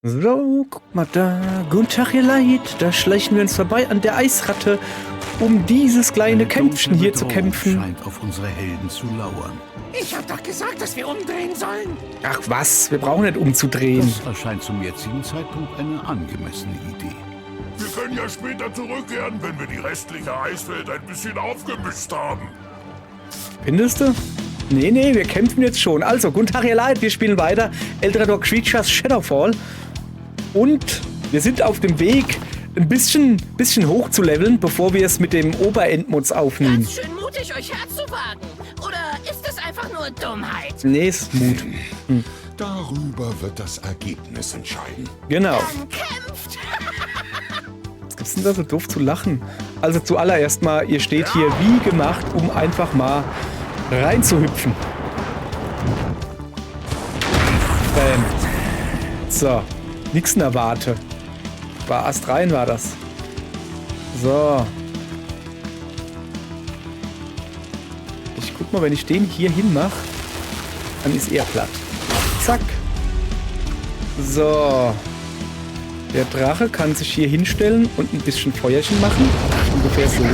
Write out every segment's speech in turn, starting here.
So, guck mal da. Guten Tag, ihr Leid. Da schleichen wir uns vorbei an der Eisratte, um dieses kleine Kämpfchen hier zu kämpfen. Scheint auf unsere Helden zu lauern. Ich hab doch gesagt, dass wir umdrehen sollen. Ach was, wir brauchen nicht umzudrehen. Das erscheint zum jetzigen Zeitpunkt eine angemessene Idee. Wir können ja später zurückkehren, wenn wir die restliche Eiswelt ein bisschen aufgemischt haben. Findest du? Nee, wir kämpfen jetzt schon. Also, guten Tag, ihr Leid. Wir spielen weiter Eldrador Creatures Shadowfall. Und wir sind auf dem Weg, ein bisschen hoch zu leveln, bevor wir es mit dem Oberendmods aufnehmen. Ganz schön mutig, euch herzuwagen. Oder ist es einfach nur Dummheit? Nee, ist Mut. Darüber wird das Ergebnis entscheiden. Genau. Dann kämpft! Was gibt's denn da so doof zu lachen? Also zuallererst mal, ihr steht hier wie gemacht, um einfach mal reinzuhüpfen. Bam. So. Nix in der Warte. War Astrein war das. So. Ich guck mal, wenn ich den hier hin mache, dann ist er platt. Zack. So. Der Drache kann sich hier hinstellen und ein bisschen Feuerchen machen. Ungefähr so.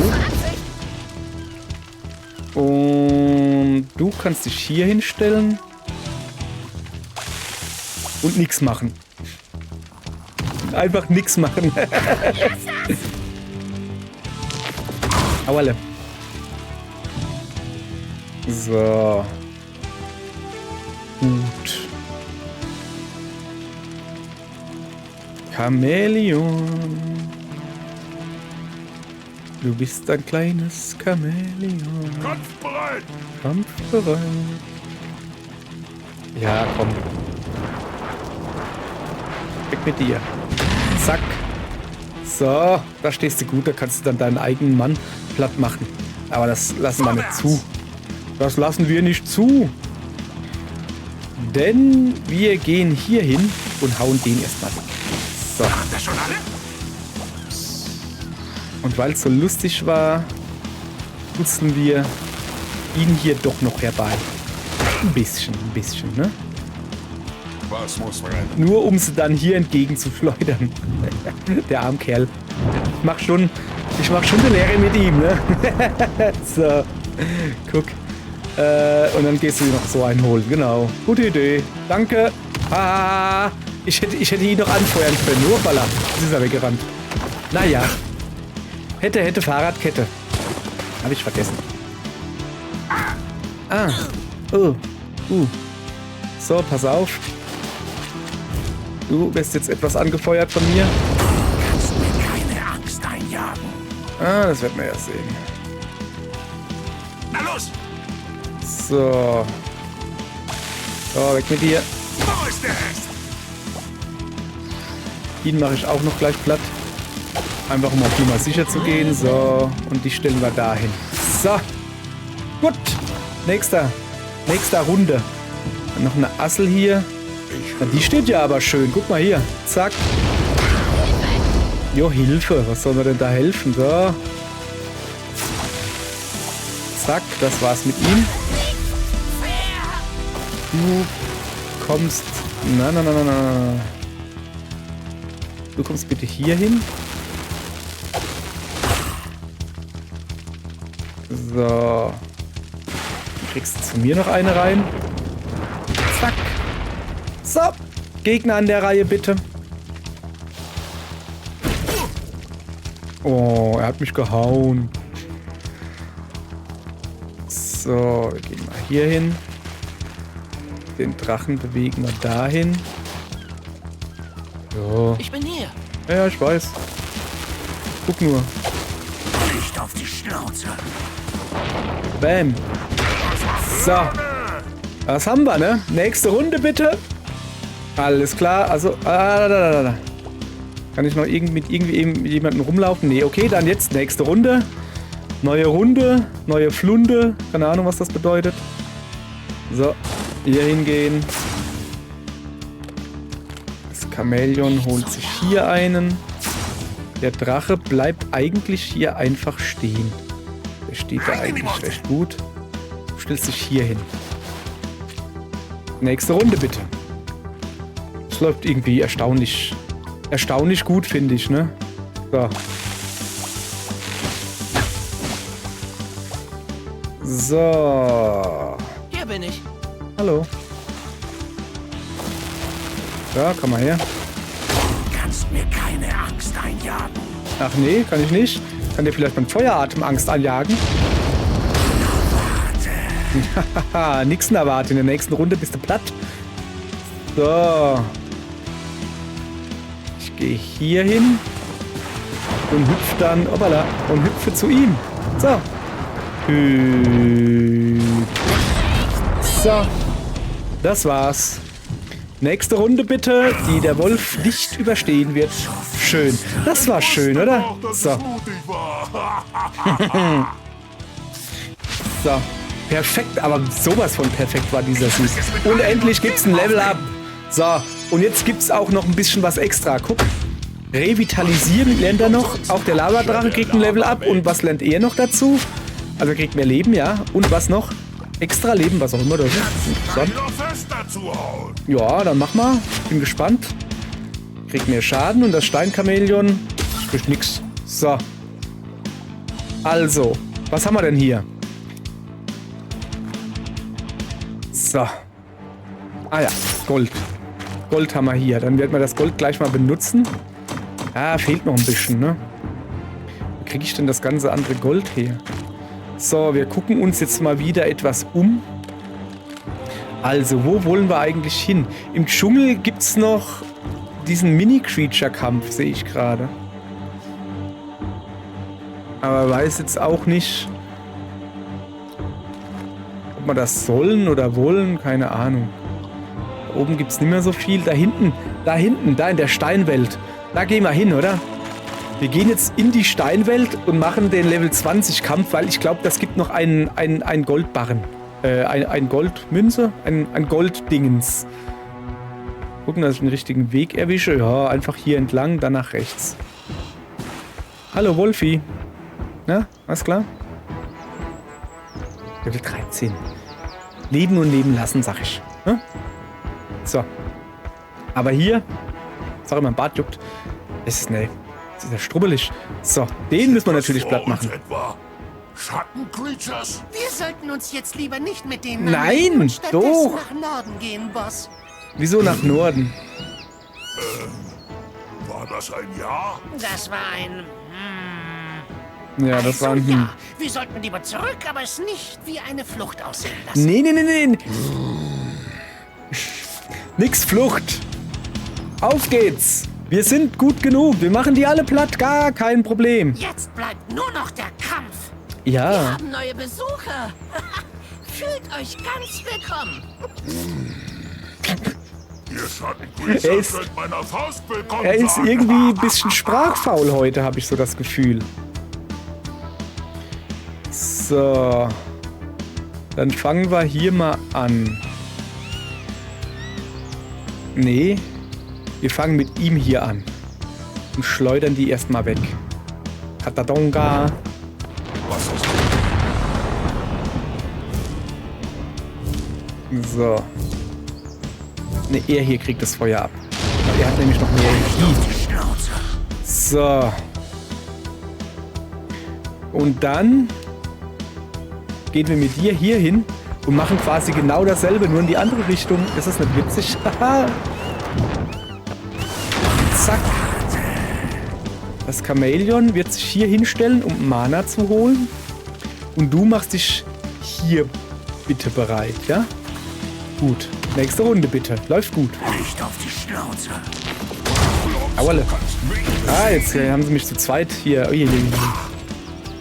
Und du kannst dich hier hinstellen und nichts machen. Einfach nichts machen. Auerle. So. Gut. Chamäleon. Du bist ein kleines Chamäleon. Kampfbereit! Kampfbereit. Ja, komm. Weg mit dir. Zack. So, da stehst du gut, da kannst du dann deinen eigenen Mann platt machen. Aber das lassen wir nicht zu. Das lassen wir nicht zu. Denn wir gehen hier hin und hauen den erstmal weg. So. Habt ihr schon alle? Und weil es so lustig war, putzen wir ihn hier doch noch herbei. Ein bisschen, ne? Was muss rennen? Nur um sie dann hier entgegen zu schleudern. Der arme Kerl. Ich mach schon die Lehre mit ihm, ne? So. Guck. Und dann gehst du dir noch so einen holen. Genau. Gute Idee. Danke. Ah, ich hätte ihn noch anfeuern können. Nur Baller. Jetzt ist er weggerannt. Naja. Hätte Fahrradkette. Habe ich vergessen. Ah. Oh. So, pass auf. Du wirst jetzt etwas angefeuert von mir. Kannst mir keine Angst einjagen. Ah, das werden wir ja sehen. Na los! So. So, weg mit dir. Wo ist der Rest? Ihn mache ich auch noch gleich platt. Einfach um auf Nummer sicher zu gehen. So. Und die stellen wir dahin. So. Gut. Nächster Runde. Dann noch eine Assel hier. Na, die steht ja aber schön. Guck mal hier. Zack. Jo, Hilfe. Was soll mir denn da helfen? So. Zack. Das war's mit ihm. Du kommst... Na. Du kommst bitte hier hin. So. Du kriegst zu mir noch eine rein. Zack. So. Gegner an der Reihe, bitte. Oh, er hat mich gehauen. So, wir gehen mal hier hin. Den Drachen bewegen wir dahin. So. Ich bin hier. Ja, ich weiß. Guck nur. Nicht auf die Schnauze. Bam. So. Das haben wir, ne? Nächste Runde, bitte. Alles klar. Also, da. Kann ich noch mit jemandem rumlaufen? Nee, okay, dann jetzt nächste Runde. Neue Runde, neue Flunde. Keine Ahnung, was das bedeutet. So, hier hingehen. Das Chamäleon holt sich hier einen. Der Drache bleibt eigentlich hier einfach stehen. Der steht da eigentlich recht gut. Du stellst dich hier hin. Nächste Runde bitte. Es läuft irgendwie erstaunlich gut, finde ich, ne? So. So. Hier bin ich. Hallo. Ja, komm mal her. Kannst mir keine Angst einjagen. Ach nee, kann ich nicht. Kann dir vielleicht beim Feueratem Angst anjagen? Haha, nix erwarten. In der nächsten Runde bist du platt. So. Ich gehe hier hin und hüpfe dann, hoppala, und hüpfe zu ihm. So. So. Das war's. Nächste Runde bitte, die der Wolf nicht überstehen wird. Schön. Das war schön, oder? Doch, dass So. es mutig war. So. Perfekt, aber sowas von perfekt war dieser Sieg. Und endlich gibt's ein Level-Up. So, und jetzt gibt's auch noch ein bisschen was extra. Guck. Revitalisieren lernt er noch. Auch der Lavadrache kriegt ein Level-Up. Und was lernt er noch dazu? Also er kriegt mehr Leben, ja. Und was noch? Extra Leben, was auch immer das ist. Interessant. Wieder fest dazu hauen. Ja, dann mach mal. Bin gespannt. Kriegt mehr Schaden und das Steinchamäleon spricht nix. So. Also, was haben wir denn hier? So. Ah ja, Gold. Gold haben wir hier. Dann werden wir das Gold gleich mal benutzen. Ah, fehlt noch ein bisschen, ne? Wo kriege ich denn das ganze andere Gold her? So, wir gucken uns jetzt mal wieder etwas um. Also, wo wollen wir eigentlich hin? Im Dschungel gibt es noch diesen Mini-Creature-Kampf, sehe ich gerade. Aber weiß jetzt auch nicht, ob wir das sollen oder wollen. Keine Ahnung. Da oben gibt es nicht mehr so viel. Da hinten, da in der Steinwelt. Da gehen wir hin, oder? Wir gehen jetzt in die Steinwelt und machen den Level 20 Kampf, weil ich glaube, das gibt noch einen Goldbarren. Ein Goldmünze? Ein Golddingens. Gucken, dass ich den richtigen Weg erwische. Ja, einfach hier entlang, dann nach rechts. Hallo, Wolfi. Na, alles klar? Level 13. Leben und leben lassen, sag ich. Ne? So. Aber hier, sorry, mein Bart juckt. Es ist ja strubbelig. So, den müssen wir natürlich Vor platt uns machen. etwa Schattencreatures? Wir sollten uns jetzt lieber nicht mit denen Nein, anlegen und stattdessen doch. nach Norden gehen, Boss. Wieso nach Norden? War das ein Ja? Das war ein... Ja, das war ein... ja. Wir sollten lieber zurück, aber es nicht wie eine Flucht aussehen lassen. Nee. Nix Flucht. Auf geht's. Wir sind gut genug. Wir machen die alle platt. Gar kein Problem. Jetzt bleibt nur noch der Kampf. Wir Ja. haben neue Besucher. Fühlt euch ganz willkommen. Ihr Er Schattencreatures ist- könnt meiner Faust willkommen Er ist sagen. irgendwie ein bisschen sprachfaul heute, habe ich so das Gefühl. So. Dann fangen wir hier mal an. Nee. Wir fangen mit ihm hier an. Und schleudern die erstmal weg. Katadonga. Was ist So. Ne, er hier kriegt das Feuer ab. Er hat nämlich noch mehr Energie. So. Und dann gehen wir mit dir hier hin und machen quasi genau dasselbe, nur in die andere Richtung. Ist das nicht witzig? Haha. Zack. Das Chamäleon wird sich hier hinstellen, um Mana zu holen. Und du machst dich hier bitte bereit, ja? Gut. Nächste Runde bitte. Läuft gut. Nicht auf die Schnauze. Auerle. Ah, jetzt haben sie mich zu zweit hier.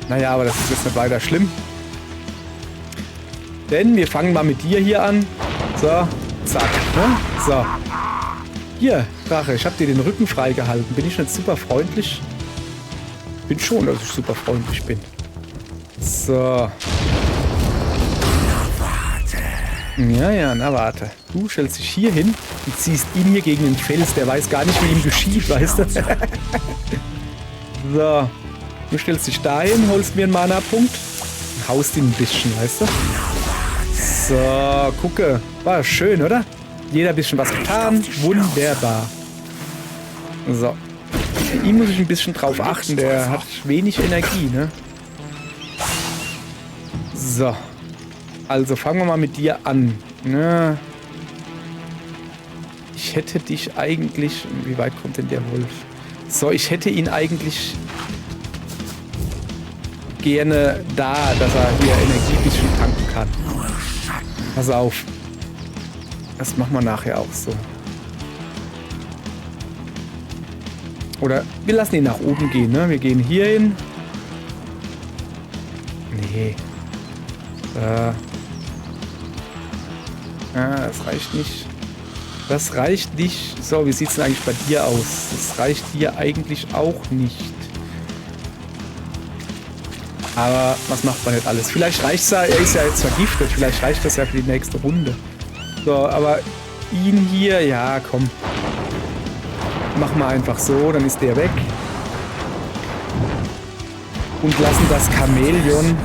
Naja, aber das ist jetzt nicht weiter schlimm. Denn wir fangen mal mit dir hier an. So, zack. Ne? So. Hier, Drache, ich habe dir den Rücken freigehalten. Bin ich nicht super freundlich? Bin schon, dass ich super freundlich bin. So. Ja, na warte. Du stellst dich hier hin und ziehst ihn hier gegen den Fels. Der weiß gar nicht, wie ihm geschieht, weißt du? So. Du stellst dich dahin, holst mir einen Mana-Punkt und haust ihn ein bisschen, weißt du? So, gucke. War schön, oder? Jeder ein bisschen was getan. Wunderbar. So. Bei ihm muss ich ein bisschen drauf achten. Der hat wenig Energie, ne? So. Also fangen wir mal mit dir an. Ne? Ich hätte dich eigentlich... Wie weit kommt denn der Wolf? So, ich hätte ihn eigentlich gerne da, dass er hier Energie ein bisschen tanken kann. Pass auf. Das machen wir nachher auch so. Oder wir lassen ihn nach oben gehen, ne? Wir gehen hier hin. Nee. Das reicht nicht. Das reicht nicht. So, wie sieht es denn eigentlich bei dir aus? Das reicht hier eigentlich auch nicht. Aber was macht man nicht alles? Vielleicht reicht es ja, er ist ja jetzt vergiftet. Vielleicht reicht das ja für die nächste Runde. So, aber ihn hier, ja, komm. Machen wir einfach so, dann ist der weg. Und lassen das Chamäleon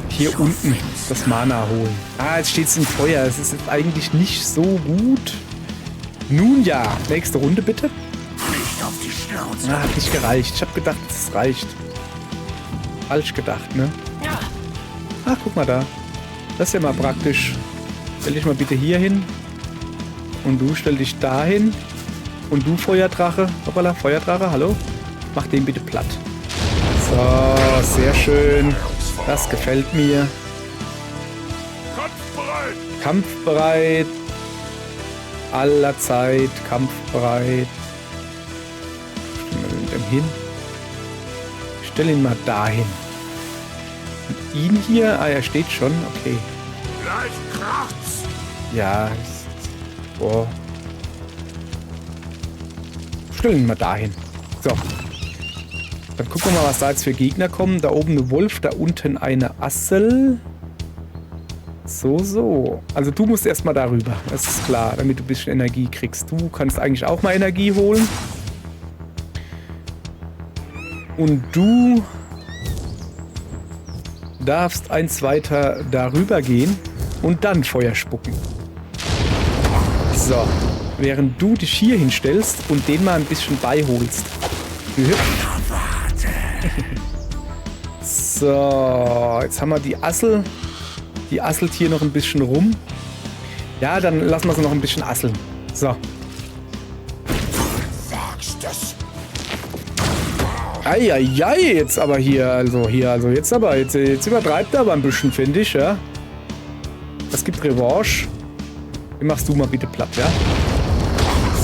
hier unten das Mana holen. Ah, jetzt steht es im Feuer. Das ist jetzt eigentlich nicht so gut. Nun ja, nächste Runde bitte. Nicht auf die Schnauze. Ah, hat nicht gereicht. Ich habe gedacht, es reicht. Falsch gedacht, ne? Ja. Ach, guck mal da. Das ist ja mal praktisch. Stell dich mal bitte hier hin. Und du stell dich da hin. Und du, Feuerdrache. Hoppala, Feuerdrache, hallo? Mach den bitte platt. So, sehr schön. Das gefällt mir. Kampfbereit! Kampfbereit. Allerzeit kampfbereit. Stellen wir den hin. Ich stelle ihn mal dahin. Und ihn hier? Ah, er steht schon. Okay. Gleich kracht's! Ja. Boah. Stellen ihn mal dahin. So. Dann gucken wir mal, was da jetzt für Gegner kommen. Da oben eine Wolf, da unten eine Assel. So, so. Also du musst erstmal darüber. Das ist klar, damit du ein bisschen Energie kriegst. Du kannst eigentlich auch mal Energie holen. Und du darfst eins weiter darüber gehen und dann Feuer spucken. So. Während du dich hier hinstellst und den mal ein bisschen beiholst. Wie hübsch. So, jetzt haben wir die Assel. Die asselt hier noch ein bisschen rum. Ja, dann lassen wir sie noch ein bisschen asseln. So. Eieiei, jetzt aber hier, also jetzt übertreibt er aber ein bisschen, finde ich, ja. Das gibt Revanche. Den machst du mal bitte platt, ja.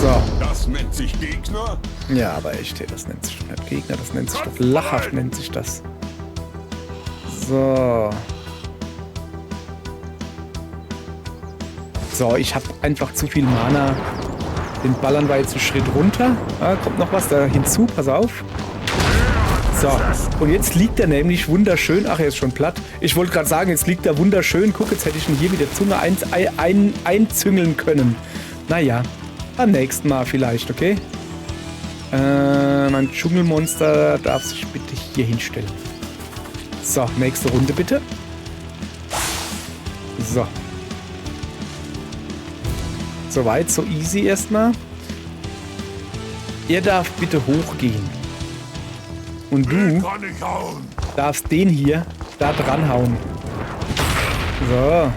So. Das nennt sich Gegner? Ja, aber echt, hey, das nennt sich nicht Gegner, das nennt sich doch lachhaft, nennt sich das. So. So, ich habe einfach zu viel Mana. Den ballern wir jetzt einen Schritt runter. Ah, kommt noch was da hinzu, pass auf. So, und jetzt liegt er nämlich wunderschön. Ach, er ist schon platt. Ich wollte gerade sagen, jetzt liegt er wunderschön. Guck, jetzt hätte ich ihn hier mit der Zunge einzüngeln können. Naja, beim nächsten Mal vielleicht, okay? Mein Dschungelmonster darf sich bitte hier hinstellen. So, nächste Runde bitte. So. Soweit, so easy erstmal. Er darf bitte hochgehen. Und du Kann ich hauen? darfst den hier da dran hauen. So.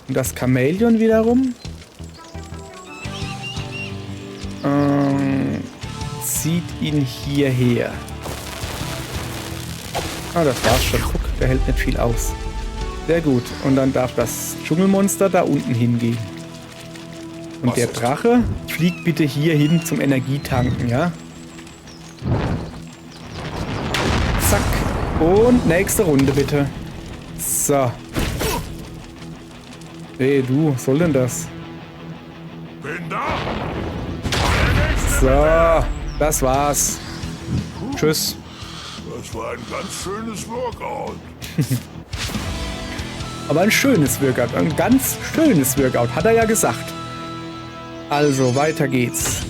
Und das Chamäleon wiederum zieht ihn hierher. Ah, das war's schon. Guck, der hält nicht viel aus. Sehr gut. Und dann darf das Dschungelmonster da unten hingehen. Und der Drache fliegt bitte hier hin zum Energietanken, ja? Zack. Und nächste Runde bitte. So. Hey, du, was soll denn das? Bin da! So, das war's. Tschüss. Das war ein ganz schönes Workout. Aber ein schönes Workout. Ein ganz schönes Workout, hat er ja gesagt. Also, weiter geht's.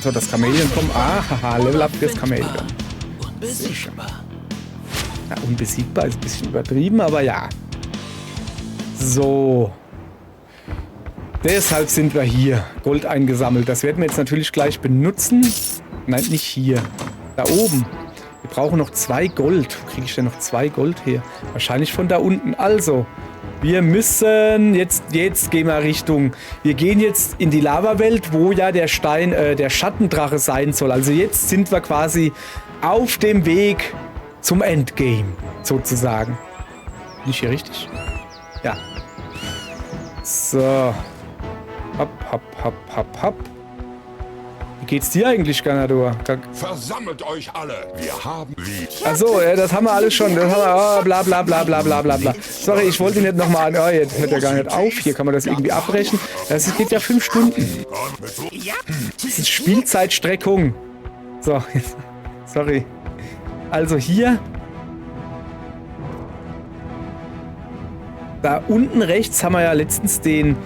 So, das Chamäleon kommt. Ah, haha, Level up fürs Chamäleon. Unbesiegbar. Ja, unbesiegbar ist ein bisschen übertrieben, aber ja. So. Deshalb sind wir hier. Gold eingesammelt. Das werden wir jetzt natürlich gleich benutzen. Nein, nicht hier. Da oben. Wir brauchen noch 2 Gold. Wo kriege ich denn noch 2 Gold her? Wahrscheinlich von da unten. Also, wir müssen... Jetzt gehen wir Richtung... Wir gehen jetzt in die Lava-Welt, wo ja der Stein, der Schattendrache sein soll. Also jetzt sind wir quasi auf dem Weg zum Endgame, sozusagen. Bin ich hier richtig? Ja. So. Hopp, hopp, hopp, hopp, hopp. Wie geht's dir eigentlich, Ganador? Versammelt euch alle. Wir haben Lied. Achso, das haben wir alles schon. Das haben wir, bla bla bla bla bla bla bla. Sorry, ich wollte nicht nochmal an. Oh, jetzt hört er gar nicht auf. Hier kann man das irgendwie abbrechen. Das geht ja 5 Stunden. Das ist Spielzeitstreckung. So, jetzt, sorry. Also hier. Da unten rechts haben wir ja letztens den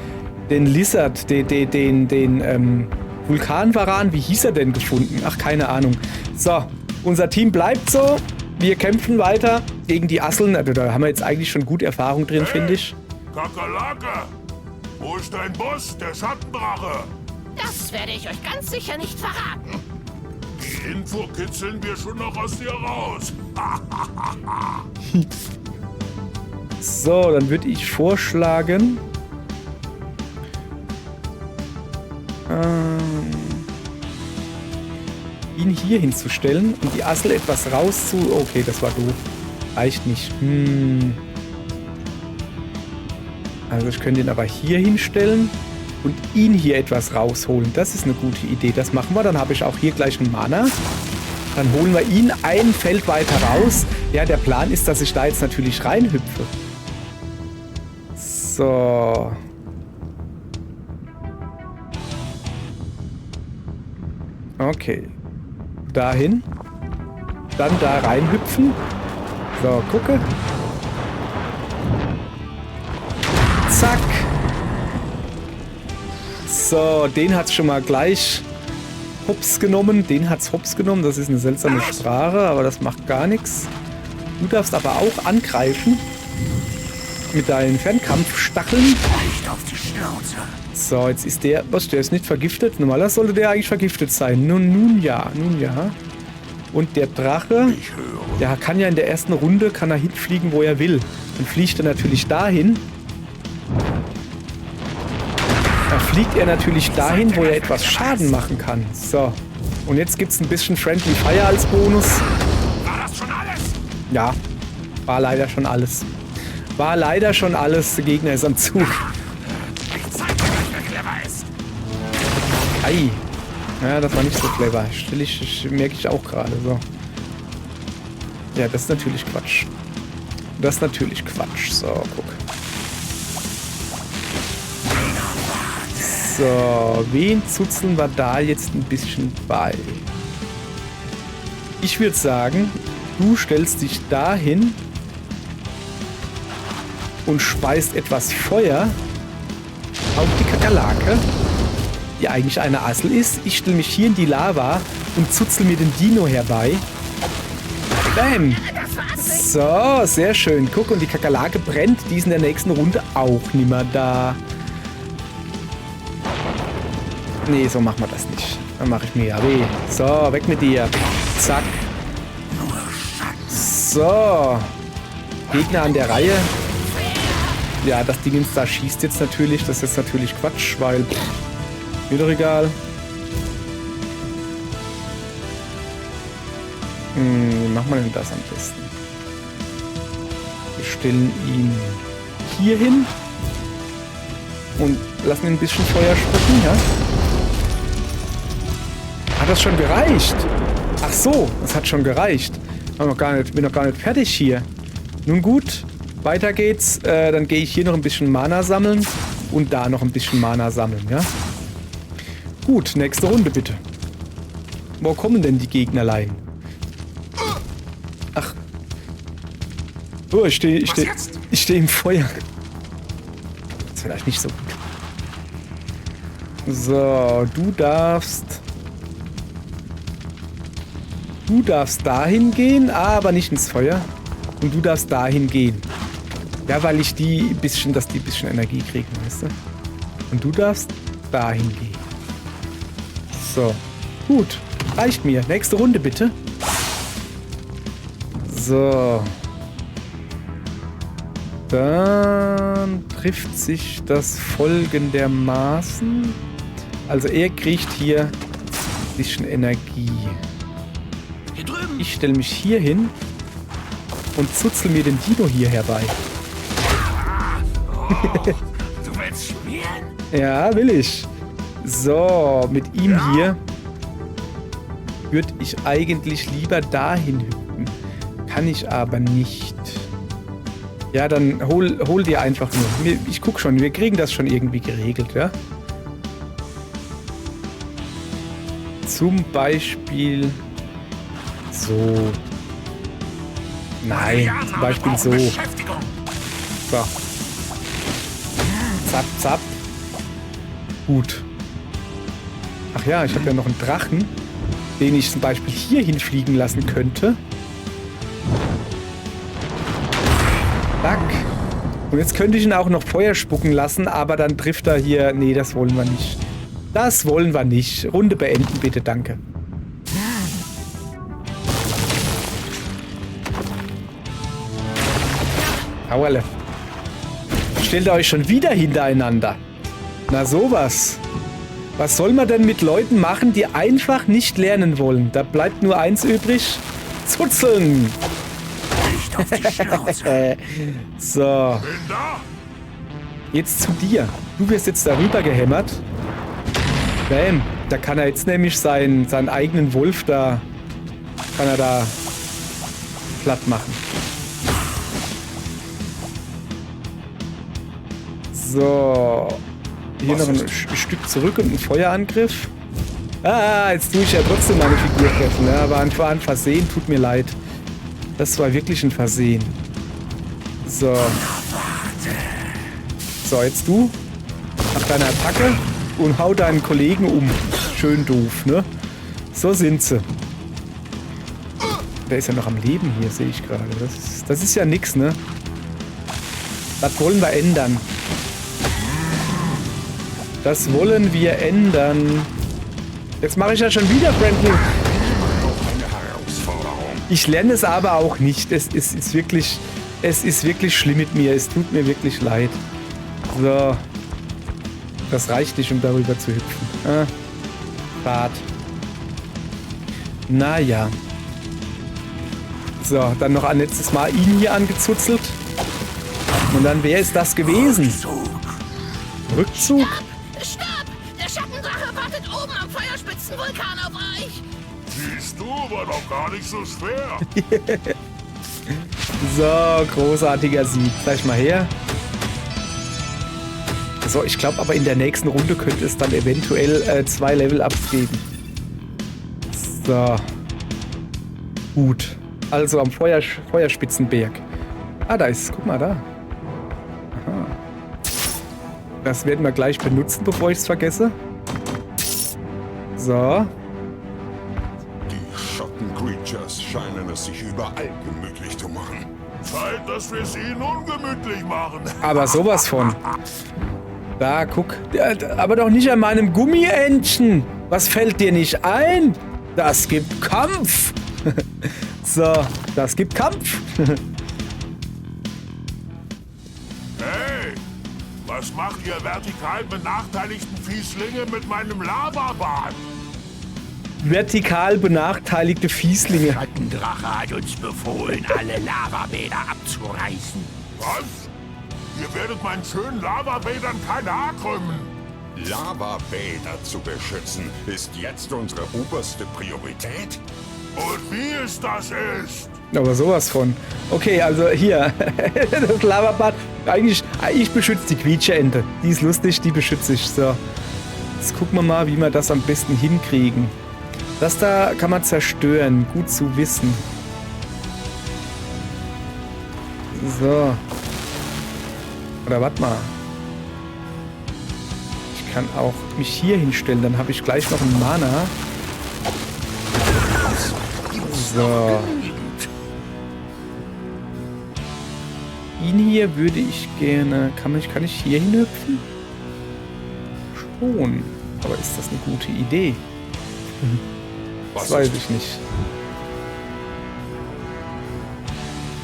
Lizard, den Vulkanvaran, wie hieß er denn, gefunden? Ach, keine Ahnung. So, unser Team bleibt so. Wir kämpfen weiter gegen die Asseln. Also, da haben wir jetzt eigentlich schon gut Erfahrung drin, finde ich. Kakerlake! Wo ist dein Boss, der Schattendrache? Das werde ich euch ganz sicher nicht verraten. Die Info kitzeln wir schon noch aus dir raus. So, dann würde ich vorschlagen... ihn hier hinzustellen und die Assel etwas Okay, das war doof. Reicht nicht. Also ich könnte ihn aber hier hinstellen und ihn hier etwas rausholen. Das ist eine gute Idee. Das machen wir. Dann habe ich auch hier gleich einen Mana. Dann holen wir ihn ein Feld weiter raus. Ja, der Plan ist, dass ich da jetzt natürlich reinhüpfe. So. Okay. Dahin. Dann da reinhüpfen. So, gucke. Zack. So, den hat's schon mal gleich hops genommen. Den hat's hops genommen. Das ist eine seltsame Sprache, aber das macht gar nichts. Du darfst aber auch angreifen. Mit deinen Fernkampfstacheln. So, jetzt ist der... Was, der ist nicht vergiftet? Normalerweise sollte der eigentlich vergiftet sein. Nun ja. Und der Drache, der kann ja in der ersten Runde, kann er hinfliegen, wo er will. Dann fliegt er natürlich dahin. Da fliegt er natürlich dahin, wo er etwas Schaden machen kann. So. Und jetzt gibt es ein bisschen Friendly Fire als Bonus. War das schon alles? Ja, war leider schon alles. War leider schon alles. Der Gegner ist am Zug. Ich zeig dir gleich, wer clever ist. Ei. Ja, das war nicht so clever. Merke ich auch gerade. So. Ja, das ist natürlich Quatsch. Das ist natürlich Quatsch. So, guck. So, wen zuzeln wir da jetzt ein bisschen bei? Ich würde sagen, du stellst dich dahin und speist etwas Feuer auf die Kakerlake, die eigentlich eine Assel ist. Ich stelle mich hier in die Lava und zuzel mir den Dino herbei. Bam! So, sehr schön. Guck, und die Kakerlake brennt. Die ist in der nächsten Runde auch nicht mehr da. Nee, so machen wir das nicht. Dann mache ich mir ja weh. So, weg mit dir. Zack. So. Gegner an der Reihe. Ja, das Ding da schießt jetzt natürlich. Das ist jetzt natürlich Quatsch, weil... Mir doch egal. Wie macht man denn das am besten? Wir stellen ihn hier hin und lassen ihn ein bisschen Feuer spucken, ja? Hat das schon gereicht? Ach so, das hat schon gereicht. Bin noch gar nicht fertig hier. Nun gut, weiter geht's. Dann gehe ich hier noch ein bisschen Mana sammeln und da noch ein bisschen Mana sammeln, ja? Gut, nächste Runde bitte. Wo kommen denn die Gegnerlein? Ach. Oh, ich stehe im Feuer. Das ist vielleicht nicht so gut. So, du darfst dahin gehen, aber nicht ins Feuer. Und du darfst dahin gehen. Ja, weil ich die ein bisschen, dass die ein bisschen Energie kriegen, weißt du? Und du darfst dahin gehen. So. Gut. Reicht mir. Nächste Runde, bitte. So. Dann trifft sich das folgendermaßen. Also er kriegt hier ein bisschen Energie. Hier drüben. Ich stelle mich hier hin und zuzel mir den Dino hier herbei. Du willst spielen? Ja, will ich. So, mit ihm hier würde ich eigentlich lieber dahin hüpfen. Kann ich aber nicht. Ja, dann hol dir einfach nur. Ich guck schon, wir kriegen das schon irgendwie geregelt, ja? Zum Beispiel so. Nein, zum Beispiel so. So. Zapp, zapp. Gut. Ach ja, ich habe ja noch einen Drachen, den ich zum Beispiel hier hinfliegen lassen könnte. Zack. Und jetzt könnte ich ihn auch noch Feuer spucken lassen, aber dann trifft er hier... Nee, das wollen wir nicht. Das wollen wir nicht. Runde beenden, bitte, danke. Auerle. Stellt ihr euch schon wieder hintereinander? Na sowas. Was soll man denn mit Leuten machen, die einfach nicht lernen wollen? Da bleibt nur eins übrig. Zuzeln. So. Bin da. Jetzt zu dir. Du wirst jetzt darüber gehämmert. Bam. Da kann er jetzt nämlich seinen eigenen Wolf da... Kann er da... platt machen. So. Hier noch ein Stück zurück und ein Feuerangriff. Ah, jetzt tue ich ja trotzdem meine Figur treffen. Ja, aber ein Versehen, tut mir leid. Das war wirklich ein Versehen. So. So, jetzt du. Mach deine Attacke und hau deinen Kollegen um. Schön doof, ne? So sind sie. Der ist ja noch am Leben hier, sehe ich gerade. Das ist ja nix, ne? Das wollen wir ändern. Das wollen wir ändern. Jetzt mache ich ja schon wieder Franklin. Ich lerne es aber auch nicht. Es ist wirklich schlimm mit mir. Es tut mir wirklich leid. So. Das reicht nicht, um darüber zu hüpfen. Fahrt. Naja. So, dann noch ein letztes Mal ihn hier angezuzelt. Und dann wäre es das gewesen. Rückzug? Stopp! Der Schattendrache wartet oben am Feuerspitzenvulkan auf euch. Siehst du, war doch gar nicht so schwer. So, großartiger Sieg. Gleich mal her. So, ich glaube aber in der nächsten Runde könnte es dann eventuell 2 Level-Ups geben. So. Gut. Also am Feuerspitzenberg. Ah, da ist. Guck mal da. Aha. Das werden wir gleich benutzen, bevor ich es vergesse. So. Die Schatten-Creatures scheinen es sich überall gemütlich zu machen. Zeit, dass wir es ihnen ungemütlich machen. Aber sowas von. Da, guck. Aber doch nicht an meinem Gummientchen. Was fällt dir nicht ein? Das gibt Kampf. So, das gibt Kampf. Hey, was macht ihr vertikal benachteiligten Fieslinge mit meinem Lavabad? Vertikal benachteiligte Fieslinge. Schattendrache hat uns befohlen, alle Lavabäder abzureißen. Was? Ihr werdet meinen schönen Lavabädern keine Haar krümmen. Lavabäder zu beschützen, ist jetzt unsere oberste Priorität. Und wie es das ist. Aber sowas von. Okay, also hier. Das Lavabad. Eigentlich, ich beschütze die Quietscheente. Die ist lustig, die beschütze ich. So. Jetzt gucken wir mal, wie wir das am besten hinkriegen. Das da kann man zerstören. Gut zu wissen. So. Oder warte mal. Ich kann auch mich hier hinstellen. Dann habe ich gleich noch einen Mana. So. ihn hier würde ich gerne... Kann ich hier hinhüpfen? Schon. Aber ist das eine gute Idee? Das weiß ich nicht.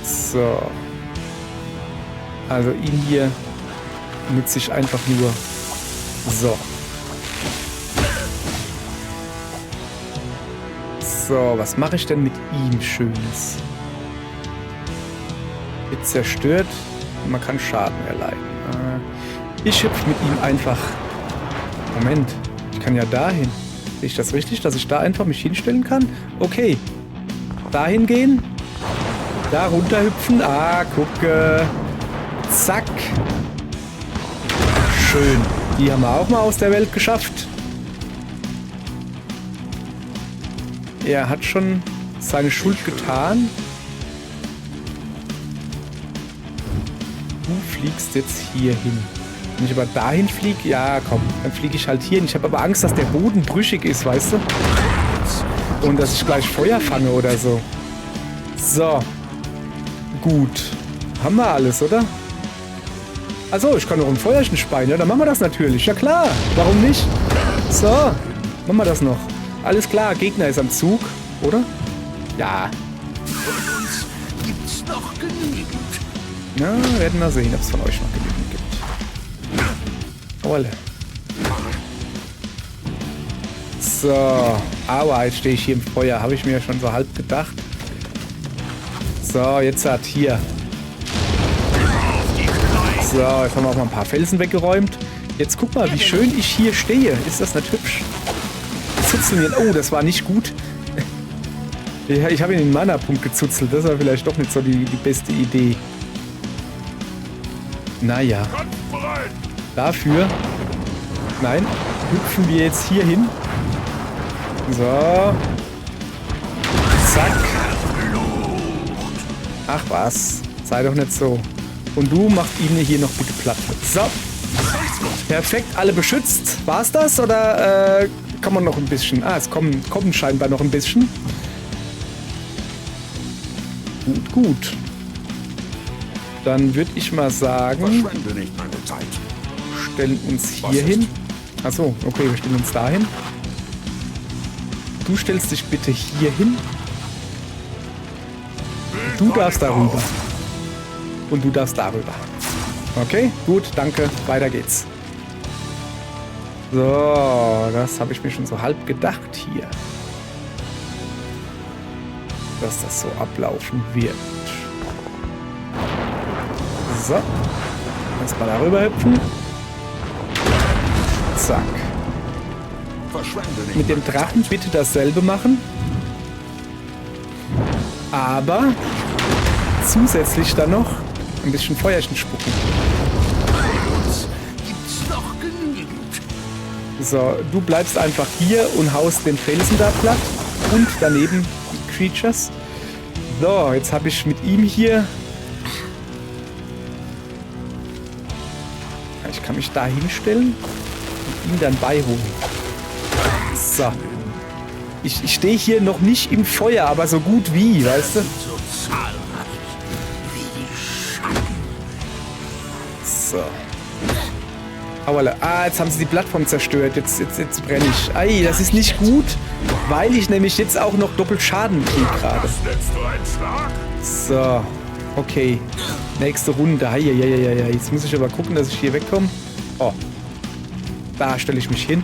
So. Also ihn hier nutze ich einfach nur. So. So, was mache ich denn mit ihm Schönes? Wird zerstört. Man kann Schaden erleiden. Ich hüpfe mit ihm einfach... Moment, ich kann ja dahin. Sehe ich das richtig, dass ich da einfach mich hinstellen kann? Okay. Dahin gehen. Da runterhüpfen. Ah, gucke. Zack. Schön. Die haben wir auch mal aus der Welt geschafft. Er hat schon seine Schuld getan. Du fliegst jetzt hier hin. Wenn ich aber dahin fliege, ja komm, dann fliege ich halt hier hin. Ich habe aber Angst, dass der Boden brüchig ist, weißt du? Und dass ich gleich Feuer fange oder so. So. Gut. Haben wir alles, oder? Also, ich kann noch ein Feuerchen speien, ja? Dann machen wir das natürlich. Ja klar, warum nicht? So, machen wir das noch. Alles klar, Gegner ist am Zug, oder? Ja. Von uns gibt's noch genügend. Na, werden wir sehen, ob es von euch noch genügend gibt. Jawohl. So. Aua, jetzt stehe ich hier im Feuer. Habe ich mir ja schon so halb gedacht. So, jetzt hat hier. So, jetzt haben wir auch mal ein paar Felsen weggeräumt. Jetzt guck mal, wie schön ich hier stehe. Ist das nicht hübsch? Oh, das war nicht gut. Ich habe ihn in den Mana-Punkt gezuzelt. Das war vielleicht doch nicht so die beste Idee. Naja. Dafür, nein, hüpfen wir jetzt hier hin. So. Zack. Ach was, sei doch nicht so. Und du machst ihn hier noch bitte platt. So. Perfekt, alle beschützt. War's das oder kann man noch ein bisschen? Ah, es kommen scheinbar noch ein bisschen. Gut, gut. Dann würde ich mal sagen, Verschwende nicht meine Zeit. stellen uns hier hin. Achso, okay, wir stellen uns dahin. Du stellst dich bitte hier hin. Du darfst darüber. Und du darfst darüber. Okay, gut, danke. Weiter geht's. So, das habe ich mir schon so halb gedacht hier. Dass das so ablaufen wird. So. Erstmal darüber hüpfen. Zack. Verschwende nicht. Mit dem Drachen bitte dasselbe machen. Aber zusätzlich dann noch ein bisschen Feuerchen spucken. Gibt's noch genügend. So, du bleibst einfach hier und haust den Felsen da platt. Und daneben die Creatures. So, jetzt habe ich mit ihm hier... Ich kann mich da hinstellen und ihn dann beiholen. So. Ich stehe hier noch nicht im Feuer, aber so gut wie, weißt du? So zahlreich wie die Schatten. So. Aua, jetzt haben sie die Plattform zerstört. Jetzt brenne ich. Ei, das ist nicht gut, weil ich nämlich jetzt auch noch doppelt Schaden kriege gerade. Setzt du einen Schlag? So. Okay. Nächste Runde. Ei. Jetzt muss ich aber gucken, dass ich hier wegkomme. Oh. Da stelle ich mich hin.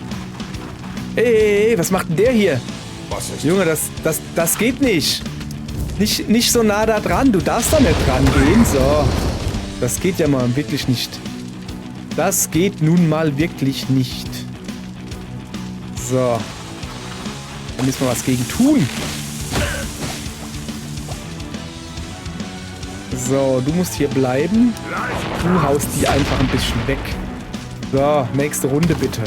Ey, was macht denn der hier? Was ist? Junge, das geht nicht. Nicht so nah da dran. Du darfst da nicht dran gehen. So. Das geht ja mal wirklich nicht. Das geht nun mal wirklich nicht. So. Da müssen wir was gegen tun. So, du musst hier bleiben. Du haust die einfach ein bisschen weg. So, nächste Runde bitte.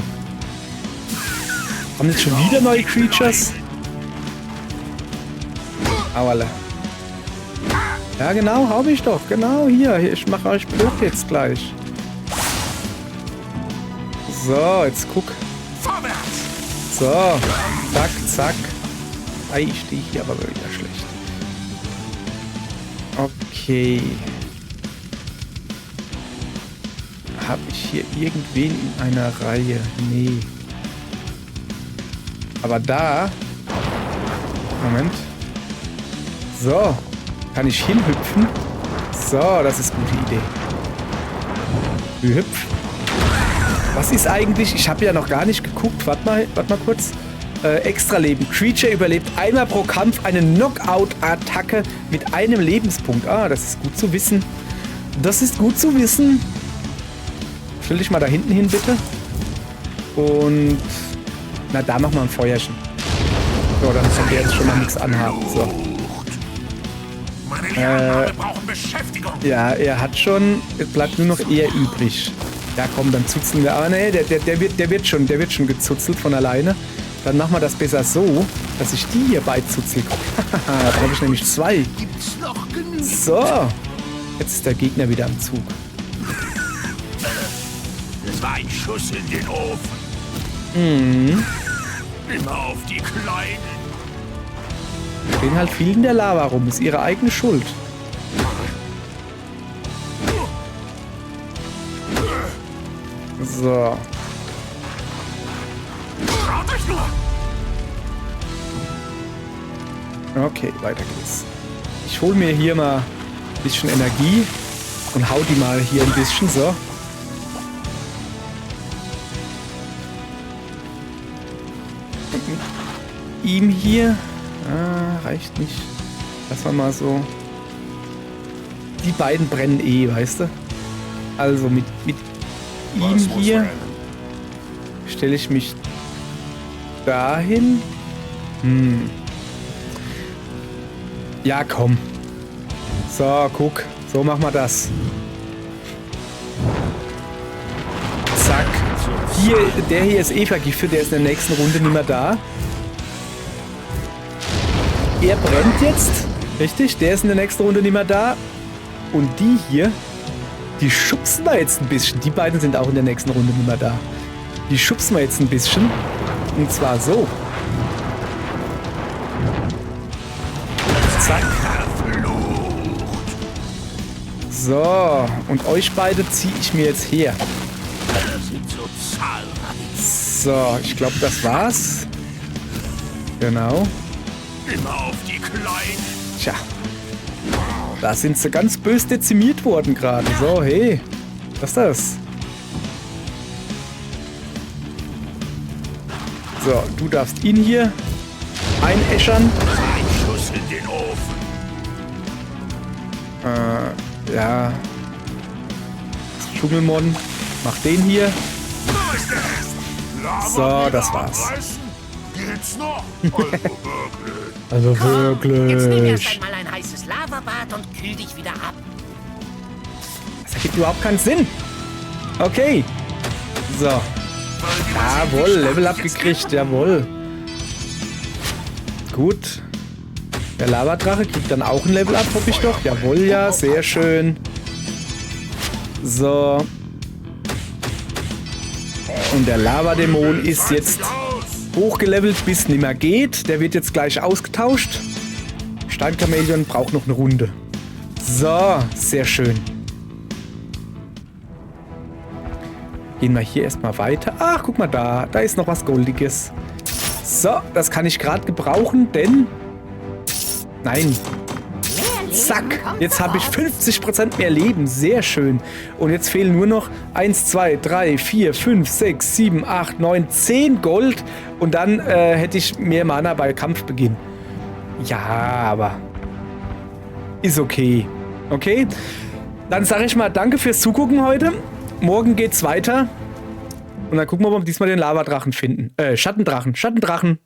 Haben jetzt schon wieder neue Creatures? Auerle. Ja, genau, habe ich doch. Genau, hier. Ich mache euch blöd jetzt gleich. So, jetzt guck. So, zack, zack. Ei, ich stehe hier aber wieder schlecht. Okay. habe ich hier irgendwen in einer Reihe? Nee. Aber da... Moment. So. Kann ich hinhüpfen? So, das ist eine gute Idee. Hüpf. Was ist eigentlich... Ich habe ja noch gar nicht geguckt. Warte mal kurz. Extra-Leben. Creature überlebt einmal pro Kampf eine Knockout-Attacke mit einem Lebenspunkt. Ah, das ist gut zu wissen. Das ist gut zu wissen. Stell dich mal da hinten hin, bitte. Und... Na, da machen wir ein Feuerchen. So, dann soll der jetzt schon mal nichts anhaben. So. Meine Herren, wir brauchen Beschäftigung. Ja, er hat schon... Es bleibt nur noch er übrig. Ja, komm, dann zuzeln wir. Aber nee, der wird schon gezuzelt von alleine. Dann machen wir das besser so, dass ich die hier beizuzel. Da brauche ich nämlich 2. Gibt's noch genug? So. Jetzt ist der Gegner wieder am Zug. Das war ein Schuss in den Ofen. Mhm. Immer auf die Kleinen. Stehen halt viel in der Lava rum. Ist ihre eigene Schuld. So. Schaut euch nur. Okay, weiter geht's. Ich hole mir hier mal ein bisschen Energie und hau die mal hier ein bisschen so. Und mit ihm hier... Ah, reicht nicht. Das war mal so... Die beiden brennen eh, weißt du? Also mit ihm hier stelle ich mich dahin. Ja, komm. So, guck. So machen wir das. Zack. Hier, der hier ist eh vergiftet. Der ist in der nächsten Runde nicht mehr da. Er brennt jetzt. Richtig, der ist in der nächsten Runde nicht mehr da. Und die hier, die schubsen wir jetzt ein bisschen. Die beiden sind auch in der nächsten Runde nicht mehr da. Die schubsen wir jetzt ein bisschen. Und zwar so. Zack. So, und euch beide ziehe ich mir jetzt her. So, ich glaube, das war's. Genau. Immer auf die Kleinen. Tja. Da sind sie ganz böse dezimiert worden gerade. So, hey. Was ist das? So, du darfst ihn hier einäschern. Ein Schuss in den Ofen. Ja. Dschungelmon, mach den hier. So, das war's. Geht's noch? Also wirklich. Also Jetzt nimm erst wirklich. einmal ein heißes Lavabad und kühl dich wieder ab. Das ergibt überhaupt keinen Sinn. Okay. So. Jawohl, Level up gekriegt, jawohl. Gut. Der Lavadrache kriegt dann auch ein Level up, hoffe ich doch. Jawohl, ja, sehr schön. So. Und der Lavadämon ist jetzt hochgelevelt, bis nicht mehr geht. Der wird jetzt gleich ausgetauscht. Steinchamäleon braucht noch eine Runde. So, sehr schön. Gehen wir hier erstmal weiter. Ach, guck mal da. Da ist noch was Goldiges. So, das kann ich gerade gebrauchen, denn... Nein. Zack. Jetzt habe ich 50% mehr Leben. Sehr schön. Und jetzt fehlen nur noch 1, 2, 3, 4, 5, 6, 7, 8, 9, 10 Gold. Und dann hätte ich mehr Mana bei Kampfbeginn. Ja, aber... Ist okay. Okay? Dann sage ich mal danke fürs Zugucken heute. Morgen geht's weiter. Und dann gucken wir, ob wir diesmal den Lavadrachen finden. Schattendrachen.